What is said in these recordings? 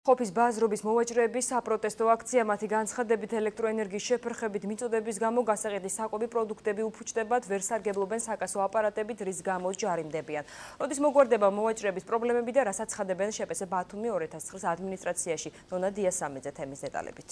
ხოფის ბაზრობის მოვაჭრეების საპროტესტო აქცია მათი განცხადებით ელექტროენერგიის შეფერხებით მიწოდების გამო გასაყიდი საკვები პროდუქტები უფუჭდებათ, ვერ სარგებლობენ საკასო აპარატებით, რის გამოც ჯარიმდებიან. როდის მოგვარდება მოვაჭრეების პრობლემები და რასაც ცხადებენ შეპესე ბათუმი 2009 ადმინისტრაციაში. ნონა დიასამიძე თემის დეტალებით.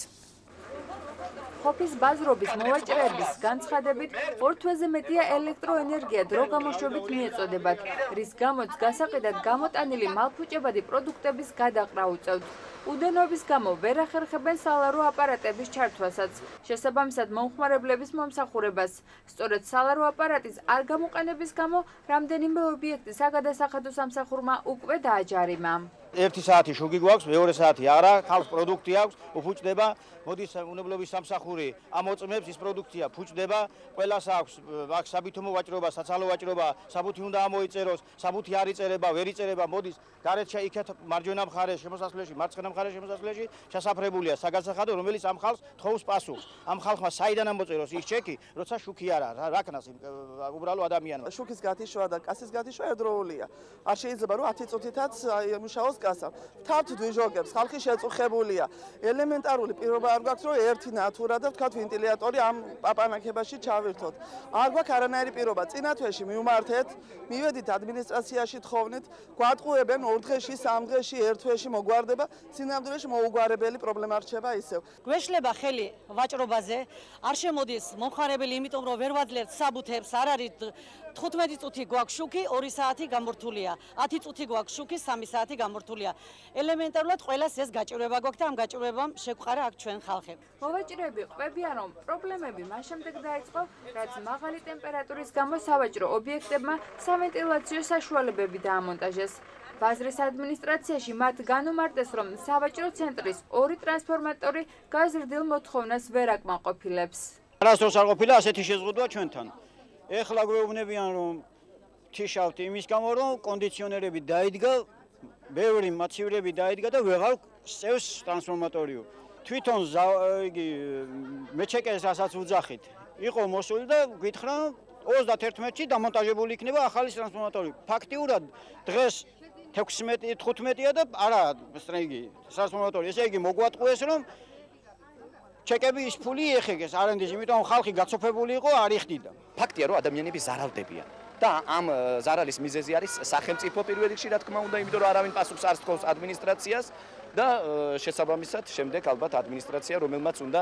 ხოფის ბაზრობის მოვაჭრეების განცხადებით 2 თვეზე მეტია ელექტროენერგია დრო გამოშვებით მიეწოდებათ, რის გამოც გასაყიდად გამოტანილი მალფუჭებადი პროდუქტების გადაყრა უწევთ. უდენობის გამო ვერ ახერხებენ სალარო აპარატების ჩართვასაც, შესაბამისად მომხმარებლების მომსახურებას. სწორედ სალარო აპარატის არ გამოყენების გამო რამდენიმე ობიექტი საგადასახადო სამსახურმა უკვე დააჯარიმა. 1 საათი შუგი გვაქვს, მეორე საათი არა, ხალხს პროდუქტი აქვს, უფუჭდება, მოდის უნებლობის სამსახური ამოწმებს, ის პროდუქცია ფუჭდება, ყველას აქვს საბუთო ვაჭრობა, საცალო ვაჭრობა, საბუთი უნდა ამოიწეროს, საბუთი არ იწერება, ვერ იწერება, მოდის გარეთ იქეთ მარჯვენა მხარეს შემოსასვლელში, მარცხენა მხარეს შემოსასვლელში ჩასაფრებულია საგადასახადო, რომელიც ამ ხალხს თხოვს პასუხს. ამ ხალხმა საიდან ამოწეროს ის ჩეკი, როცა შუქი არა, რა ქნას უბრალო ადამიანმა. შუქის გათიშვა და კასის გათიშვა ერთდროულია. არ შეიძლება რომ 10 წუთითაც იმუშაოს კასა. თავთ დვიჟოგებს, ხალხი შეწუხებულია. ელემენტარული პირობა არ გვაქვს, რომ ერთი ნატურა და ვთქვათ ვენტილატორი ამ პაპანაკებაში ჩავირთოთ. არ გვაქვს არანაირი პირობა. წინა თვეში მივმართეთ, მივედით ადმინისტრაციაში თხოვნით, გვატყუებენ 2 დღეში, 3 დღეში, 1 თვეში მოგვარდება, სინამდვილეში მოუგვარებელი პრობლემა რჩება ისევ. გვეშლება ხელი ვაჭრობაზე, არ შემოდის მომხარებელი, იმიტომ რომ ვერ ვაძლევთ საბუთებს, არ არის 15 წუთი გვაქვს შუქი, 2 საათი გამორთულია. 10 წუთი გვაქვს შუქი, 3 საათი გამორთულია. ელემენტარულად ყველას ეს გაჭირვება გვაქვს და ამ გაჭირვებამ შეგვყარა აქ ჩვენ ხალხი. მოვაჭრეები ყვებიან, რომ პრობლემები მას შემდეგ დაიწყო, რაც მაღალი ტემპერატურის გამო სავაჭრო ობიექტებმა სავენტილაციო საშუალებები დაამონტაჟეს. ბაზრის ადმინისტრაციაში მათ განუმარტეს, რომ სავაჭრო ცენტრის 2 ტრანსფორმატორი გაზრდილ მოთხოვნას ვერ აკმაყოფილებს. არასდროს არ ყოფილა ასეთი შეზღუდვა ჩვენთან. ეხლა გვეუბნებიან, რომ თიშავთ იმის გამო, რომ კონდიციონერები დაიდგა, ბევრი მაცივრები დაიდგა და ვეღარ სწევს ტრანსფორმატორიო. თვითონ იგი მეჩეკეს რასაც უძახით, იყო მოსული და გითხრა 31-ში დამონტაჟებული იქნება ახალი ტრანსფორმატორი. ფაქტიურად დღეს 16-15-ია და არა სტრეიგი ტრანსფორმატორი. ესე იგი მოგვატყუეს, რომ ჩეკები ის ფული ეხეგეს არენდის, იმიტომ ხალხი გაცოფებული იყო, არ იხდიდა. ფაქტია, რომ ადამიანები ზარავდებიან. და ამ ზარალის მიზეზი არის სახელმწიფო პირველ რიგში, რა თქმა უნდა, იმიტომ რომ არავინ პასუხს არ თხოვს ადმინისტრაციას და შესაბამისად შემდეგ ალბათ ადმინისტრაცია, რომელმაც უნდა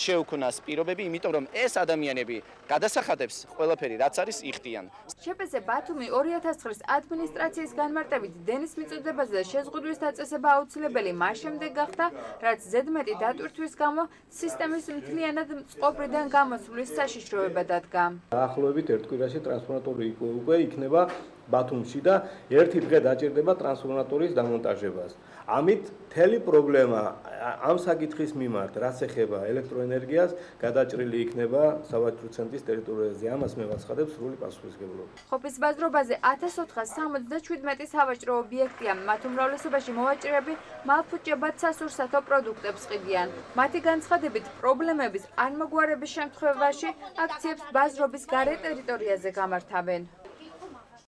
შეუქმნას პირობები, იმიტომ რომ ეს ადამიანები გადასახადებს ყველაფერი რაც არის იხდიან. შეპესე ბათუმი 2009 წლის ადმინისტრაციის განმარტებით დენის მიწოდებაზე და შეზღუდვის დაწესება აუცილებელი მას შემდეგ გახდა, რაც ზედმეტი დატვირთვის გამო სისტემის მთლიანად წყობრიდან გამოსვლის საშიშროება დადგა. დაახლოებით 1 კვირაში ტრანსფორმატორი უკვე იქნება ბათუმში და 1 დღე დაჭირდება ტრანსფორმატორის დამონტაჟებას. ამით მთელი პრობლემა ამ საკითხის მიმართ, რაც ეხება ელექტროენერგიას, გადაჭრილი იქნება სავაჭრო ცენტრის ტერიტორიაზე. ამას მე ვაცხადებ სრული პასუხისმგებლობით. ხოფის ბაზრობაზე 1477 სავაჭრო ობიექტია, მათ უმრავლესობაში მოვაჭრეები მალფუჭებად სასურსათო პროდუქტებს ყიდიან. მათი განცხადებით, პრობლემების არ მოგვარების შემთხვევაში აქციებს ბაზრობის გარე ტერიტორიაზე გამართავენ.